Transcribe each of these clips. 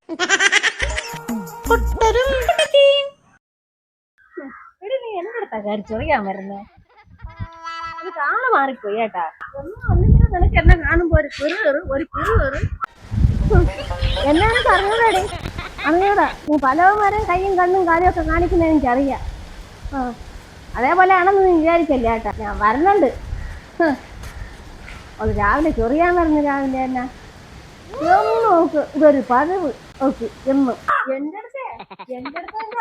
നീ എന്റെ അടുത്താ കാര്യം ചൊറിയാൻ വരുന്നേ? ഒരു കാള മാറിപ്പോയി കേട്ടാ. ഒന്നിങ്ങനെ നിനക്ക് എന്നെ കാണുമ്പോ ഒരു കുറുകേറ് എന്നാണ് പറഞ്ഞോടേ അറിഞ്ഞൂടാ. നീ പലവന്മാരെ കയ്യും കണ്ണും കാലും ഒക്കെ കാണിക്കുന്ന എനിക്കറിയാം. അതേപോലെ ആണെന്ന് നീ വിചാരിക്കല്ലേ ഏട്ടാ. ഞാൻ വരണുണ്ട്. അത് രാവിലെ ചൊറിയാൻ പറഞ്ഞു. രാവിലെ തന്നെ എന്നും നോക്ക് ഇതൊരു പതിവ് നോക്ക് എന്നും. എന്റെ അടുത്ത്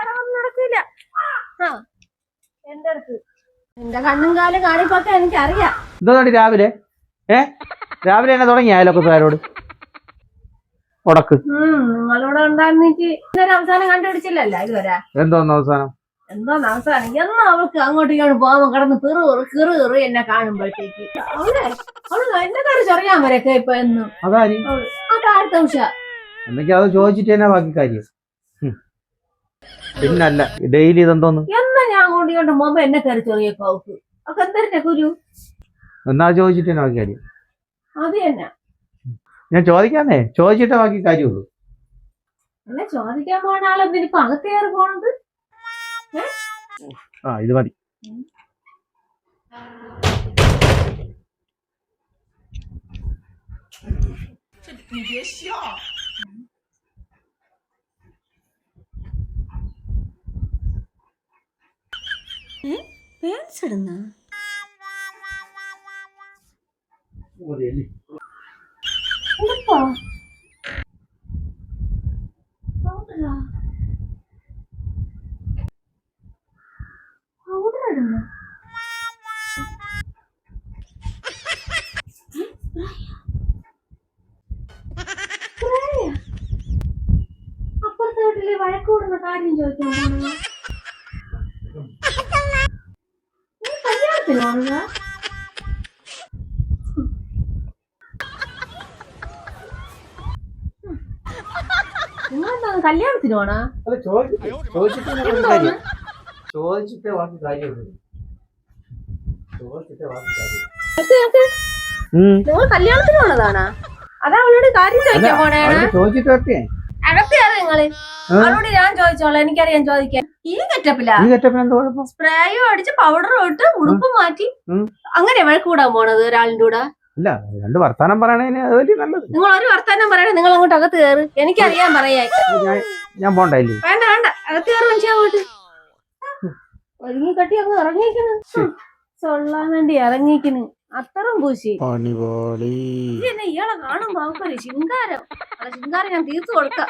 അടവൊന്നും നടക്കില്ല. എന്റെ അടുത്ത് നിന്റെ കണ്ണും കാലും കാണിപ്പൊക്കെ എനിക്കറിയാം. എന്തോന്നാണ് രാവിലെ രാവിലെ തന്നെ തുടങ്ങി അയലൊക്കക്കാരോട് ഉടക്ക്. നിങ്ങളിവിടെ ഉണ്ടായിരുന്നിട്ട് ഇന്നൊരു അവസാനം കണ്ടുപിടിച്ചില്ലല്ലോ ഇതുവരെ. എന്തോന്ന് അവസാനം? എന്തോന്ന് അവസാനം? എന്നാ അവൾക്ക് അങ്ങോട്ടും ഇങ്ങോട്ട് പോകുമ്പോ കിടന്ന് കിറു എന്നെ കാണുമ്പോഴത്തേക്ക് അവള് എന്റെ കാര്യം ചൊറിയാൻ വരെയൊക്കെ ഇപ്പൊ എന്നും. അതാഴ്ത്ത ഉഷ എന്നൊക്കെ അത് ചോദിച്ചിട്ട് തന്നെ ബാക്കി കാര്യം. പിന്നല്ല ഡെയിലി ഇതെന്തോന്ന് എന്നാ ഞാൻ അങ്ങോട്ടും ഇങ്ങോട്ട് പോകുമ്പോ എന്നെ കയറി ചൊറിയപ്പോ അവക്ക് ഒക്കെ എന്തരട്ടെ കുരു. എന്നാ ചോദിച്ചിട്ട് തന്നെ ബാക്കി കാര്യം. അത് തന്നെ ഞാൻ ചോദിക്കാന്നേ, ചോദിച്ചിട്ടേ ബാക്കി കാര്യമുള്ളൂ. എന്നെ ചോദിക്കാൻ പോണ ആളെന്തിനിപ്പോ അകത്ത് കയറി പോണത്? ഇത് മതി. പേടിച്ചിടുന്ന അപ്പുറത്തെ വീട്ടില് വഴക്കൂടുന്ന കാര്യം ചോദിക്കാൻ പോണ കല്യാണത്തിന് പോണ നിങ്ങളെന്താ കല്യാണത്തിന് പോണ? ചോദിച്ചിട്ടേ ബാക്കി കാര്യമുള്ളൂ. നിങ്ങൾ കല്യാണത്തിന് പോണതാണാ? അതാ അവളോട് കാര്യം ചോദിക്കാൻ പോണേണ്. ചോദിച്ചിട്ടേ അകത്തെയാണ് നിങ്ങള്. അവളോട് ഞാൻ ചോദിച്ചോളാം. എനിക്കറിയാൻ ചോദിക്കാൻ. ഈ കെറ്റപ്പില്ല സ്പ്രേയും അടിച്ച് പൗഡറും ഇട്ട് ഉടുപ്പ് മാറ്റി അങ്ങനെ വഴക്കൂടാൻ പോണത് ഒരാളിന്റെ കൂടെ? അല്ല, രണ്ട് വർത്താനം പറയണേന് നല്ലത്. നിങ്ങൾ ഒരു വർത്താനം പറയണേ. നിങ്ങൾ അങ്ങോട്ട് അകത്ത് കയറ്. എനിക്കറിയാൻ പറയാൻ. ഞാൻ പോണ്ടല്ലേ? വേണ്ട അകത്ത് കയറി മനുഷ്യ പോയിട്ട് ഒരുങ്ങി കട്ടി അങ്ങ് ഇറങ്ങിയിരിക്കണ്. സൊള്ളാൻ വേണ്ടി ഇറങ്ങിയിരിക്കണ്. അത്തറും പൂശി ഇയാളെ കാണുമ്പോ അവക്കൊരു ശിങ്കാരം. ശിങ്കാരം ഞാൻ തീർത്തു കൊടുക്കാം.